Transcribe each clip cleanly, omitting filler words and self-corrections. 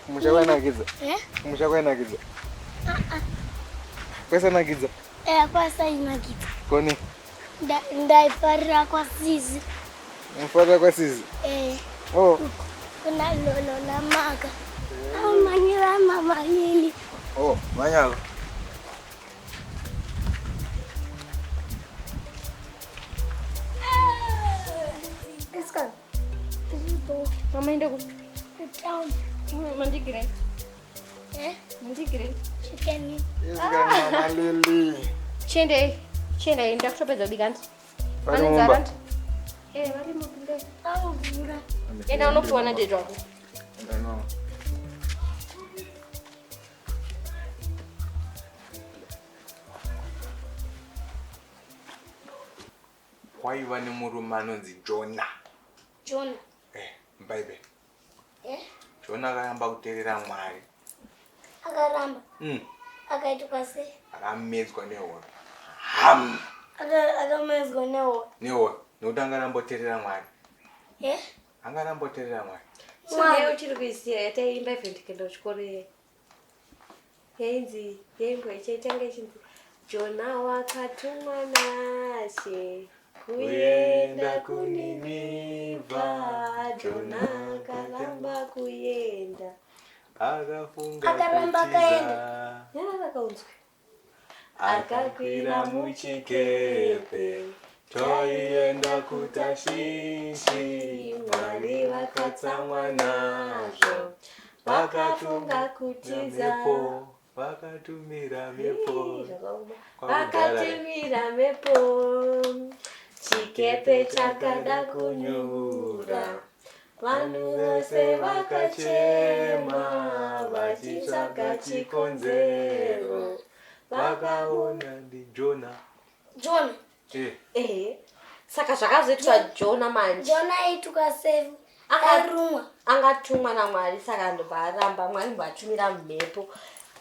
Mushakwanakidza. Mushakwanakidza. Kwasanakidza. Kwasainakidza. Koni? Ndaifarira kwasizi. Mufarira kwasizi? Oh. Kuna lolo na maka. Manyira mama lili. Oh, manyalo. Iska. Mama enda ku town. Mandigire. Mandigire. Chicken. Iska mama lili. Chende ndakutopedza bigandi. Vanumba. Vari mubinde. Mvura. Enda unopiwa na dedwa. Ndano. Kwaiva nemurume anonzi Jona. Jona. MuBhaibheri. Jona akaramba kuteerera Mwari. Akaramba. Akaitwa sei? Akamedzwa nehondo. Akamedzwa nehondo. Nehondo. Nokuti angaramba kuteerera Mwari. Angaramba kuteerera Mwari. Leo uchiri kuisiya yataimba evhentikeenda kuchikoro yainzi yengo ichaitanga ichinzi Jona wakatumwa naShe kuenda kuNinevha. Jona akaramba kuenda. Akaramba kaenda. Akaunzwe. Akakwira muchikepe toienda kuTashishi. Mwari vakatsamwa nazvo vakafunga kutiza. Vakatumira mhepo. Vakatumira mhepo. Chikepe chakada kunyura. Vanhu vose vakachema vachitsvaga chikonzero. Vakaona ndiJona. Jona. Saka zvakazoitwa Jona manje. Jona aituka sei? Akarumwa. Angatumwa naMwari saka andobva aramba. Mwari mbatumira mhepo.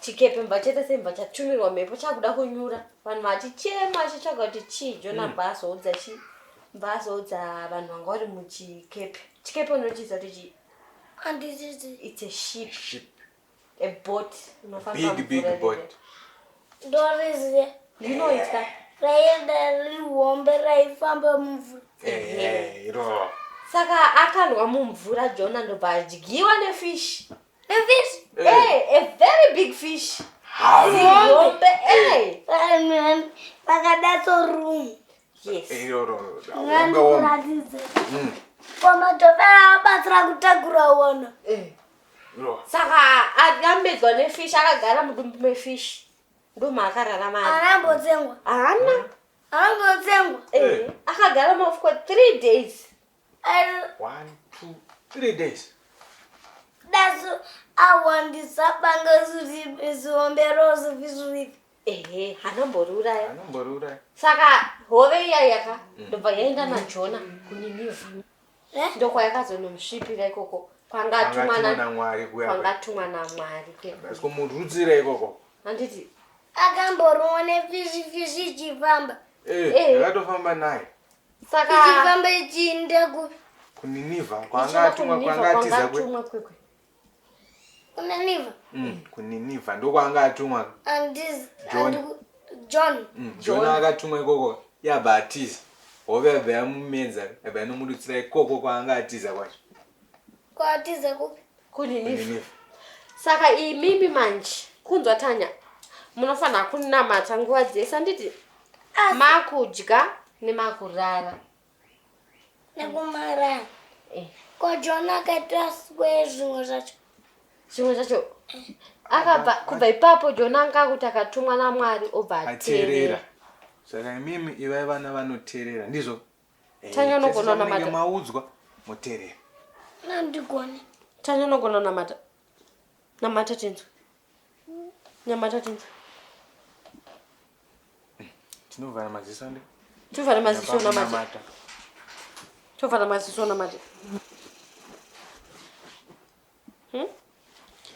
Chikepe mbachete semba chatumirwa mhepo chakuda kunyura. Vanhu vachichema achitsvaga kuti chii Jona mbazoudza chii. Mbazoudza vanhu vanga vari muchikepe. Chikepe unochiza kuti chii? Handiziti. It's a ship. Ship. A boat. Big boat. Ndoriziye. Ndinoitwa. Raenda rihombe raifamba mumvura. Iro. Saka akandwa mumvura Jona ndobva adyiwa nefish. Nefish? A very big fish. Zihombe. Vakadatso room. Yes. Iro. Ngandikuratidze. Kwamatopera abatsira kutakura wona. Iro. Saka akambedzwa nefish akagara mudumbu mefish. Ndoma akararama. Arambotsengwa. Haana. Arambotsengwa. Akagara mafu for 3 days. 1, 2, 3 days. Dasu awandisapanga suti zihombe rose vizvivi. Hanomboruraya. Anomborura. Saka hove iya yaka ndobva yaenda naJona kuNinevha. Ndoko yakazonomusvipira ikoko. Kwangatumwa naMwari kuya. Kwangatumwa naMwari kuya. Asikomurudzira ikoko. Handiti. Akamborumwa nefishi ichifamba. Yakatofamba naye. Saka Ichifamba ichienda kuNinevha kwangatumwa kwangatiza kwe. kuNinevha. kuNinevha ndokwangatumwa. John. Jona akatumwa ikoko yabhatiza. Hove yabva yamumedza yabva yanomudutsira ikoko kwaangatiza kwacho. Kwatiza kupi? kuNinevha. Saka imimi manje kunzwa Tanya munofanira kunamata nguva dzese handiti makudya nemakurara. Nekumarara. Ko Jona akaita zvimwe zvacho. Zvimwe zvacho akabva kubva ipapo Jona anga kuti akatumwa naMwari obva ateerera. Saka imimi ivai vana vanoteerera ndizvo. Tanya unogona namata. Maudzwa muteerera. Nandigone. Tanya unogona namata. Namata tinzwa. Nyamata tinzwa. Tinovhara maziso ndi. Tovhara maziso namata. Tovhara maziso namata.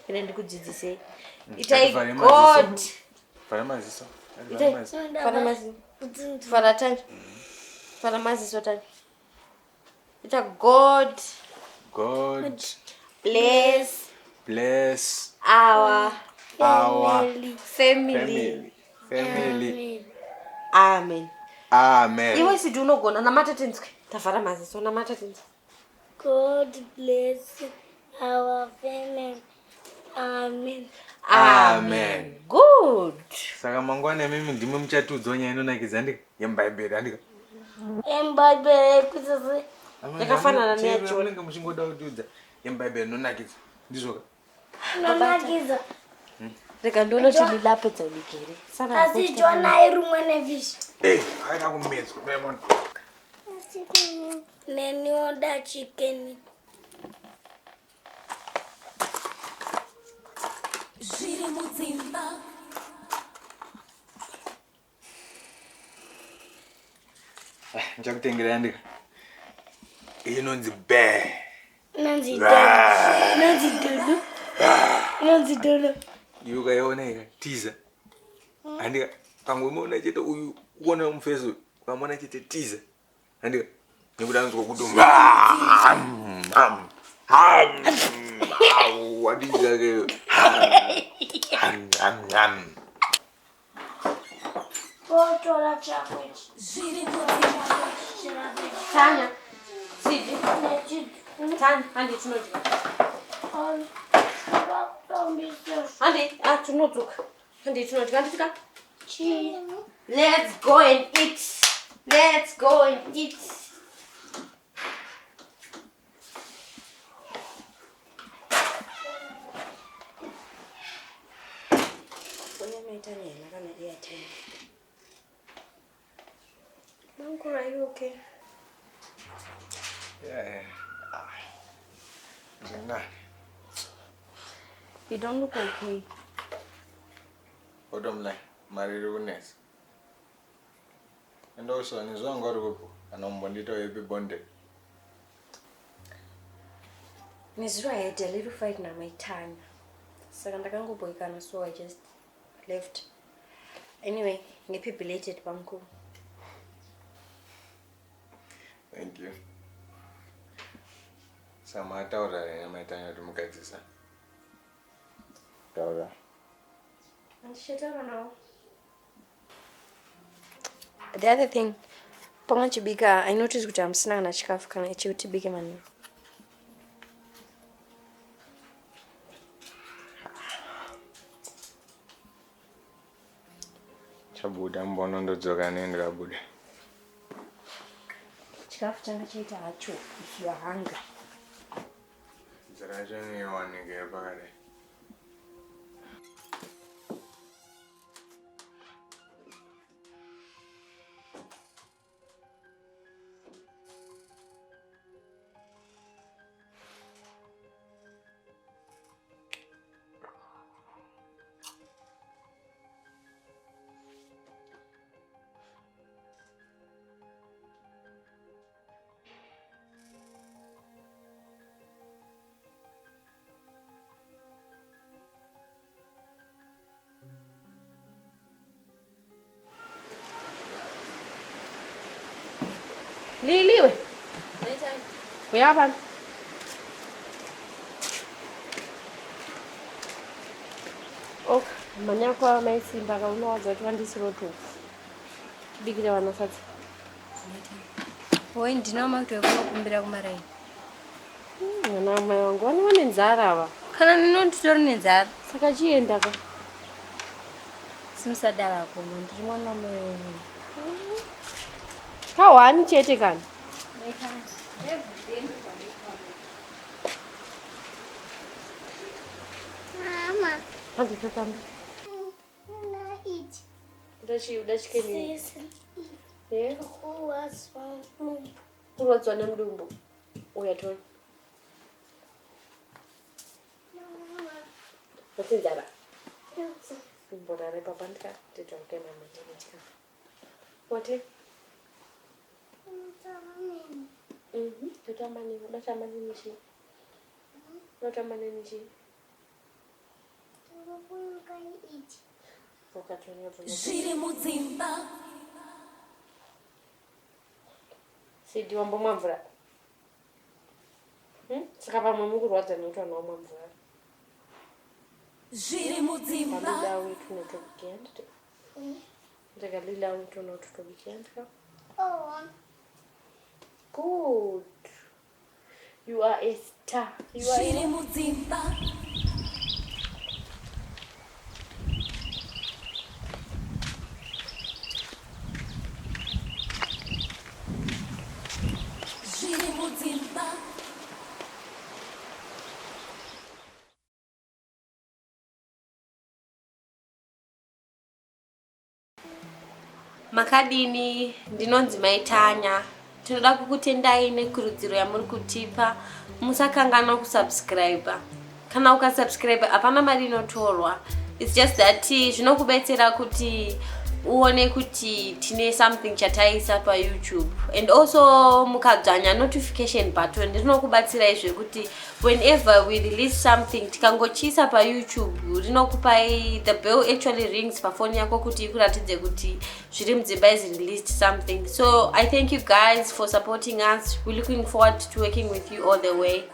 Ine ndikudzidzisei. Itai God. Vhara maziso. Vhara maziso. Vhara Tanya. Vhara maziso Tanya. Ita God God bless bless our Family. family. Amen. Amen. Iwe amen. sidi unogona namata tinzwe. Tavhara maziso namata tinzwe. God bless our family. Amen. Amen. Good. Saka mangwana mimi ndimwe muchatudzo nyaya inonakidza ndika yemuBhaibheri andika. Embabere kuzose. Yakafanana neyacho. Munenge muchingoda kutiudza yemuBhaibheri inonakidza. Ndizvoka. Nonakiza. Rega ndono tililapedza uligere. Asi Jona irumwe nefish. Haina kumedzwa memon. Nenioda chicken. Zviri mudzimba. Ndichakutengera ndika. Inonzi bear. Nanzi dodo. Nanzi dodo. Iwe ukaiona ika teaser. Andika pangomona chete uyu kuona mufeso ukamona chete teaser. Andika nekuda nzwa kuti wadizake Otora chakwe. Zviri mudzimba. Tanya. Sidi. Tanya, handi tinodya. Handi, tinodzuka. Handi tinodya. Handi tika. Let's go and eat. Let's go and eat. Uncle, are you okay? Yeah. You don't look okay. What am like? Marirunes. And also, in his own God, and on Bonito, every bonded. Nizura, I had a little fight na my time. Second, I can't go boy, so I just left. Anyway, ngipi belated banku. Thank you. Sama taura my time to Mukatisa. Taura. And shut up now. The other thing, Pongachibika, I noticed that I'm snang na chikafu kana ichiuti big man. Chabuda mbono ndodzoka nendra buda. Chikafu changa chaita hacho if you are hungry. Zarajani yawanike pakare. Liliwe. Uyapha? Ok, manyako amaisimba kaunowadza kuti vandisiroto. Bikira vanasadza. Oi, ndinoma kuti wekunokumbira kumaraini. Mwana mai wangu vane nzara ava. Kana ndinonditori nenzara. Saka chienda ka. Simusadara kuno, ndiri mwana mai wenyu. Kawani chete kana. Mama. Handi tatamba. Na eat. Udachikeni. Sis. Eh? Who was from? Kurwadzwa nemudumbu. Uyatona. Mama. Wati nzara. Yes. Mbonare papa ndikateta kuti mama ndinechika. Wati? Totamba nini? Unatamba nini chi? Unatamba nini chi? Zviri mudzimba. Sidi wambomwa mvura. Saka pamwe mukurwadza nekuti vanhu vamwa mvura. Zviri mudzimba. Kalila witu netokugenda. Ndakalila witu netokugenda. Oh. Good. You are a star. You are Zviri mudzimba. Zviri mudzimba. Makadini ndinonzi Maitanya. Tinoda kukutendai nekurudziro yamuri kutipa. Musakangana kusubscribe. Kana ukasubscribe hapana mari inotorwa. It's just that zvinokubetsera kuti uone kuti tine something chataisa pa YouTube. And also mukadzanya notification button rinokubatsira izve kuti whenever we release something tikangochisa pa YouTube rinokupai the bell actually rings pa phone yako kuti ikuratidze kuti zviri mudzimba is released something. So I thank you guys for supporting us. We're looking forward to working with you all the way.